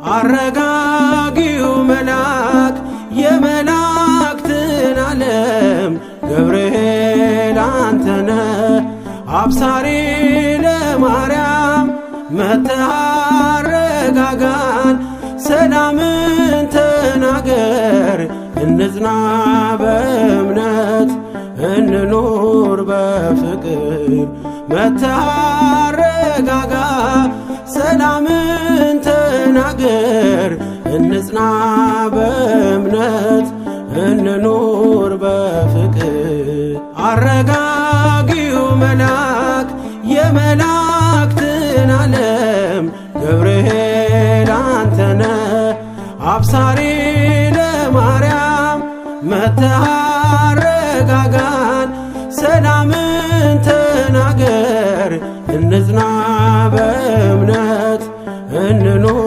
አረጋጊው መልአክ የመላእክትን ዓለም ገብርኤል አንተነ አብሳሪ ለማርያም መጥተህ አረጋጋን ሰላምን ተናገር እንጽና በእምነት እንኑር በፍቅር መጥተህ አረጋጋ ሰላምን ተናገር እንጽና በእምነት እንኑር በፍቅር አረጋጊው መልአክ የመላእክትን ዓለም ገብርኤል አንተነ አብሳሪ ለማርያም መጥተህ አረጋጋን ሰላምን ተናገር እንጽና በእምነት እንኑር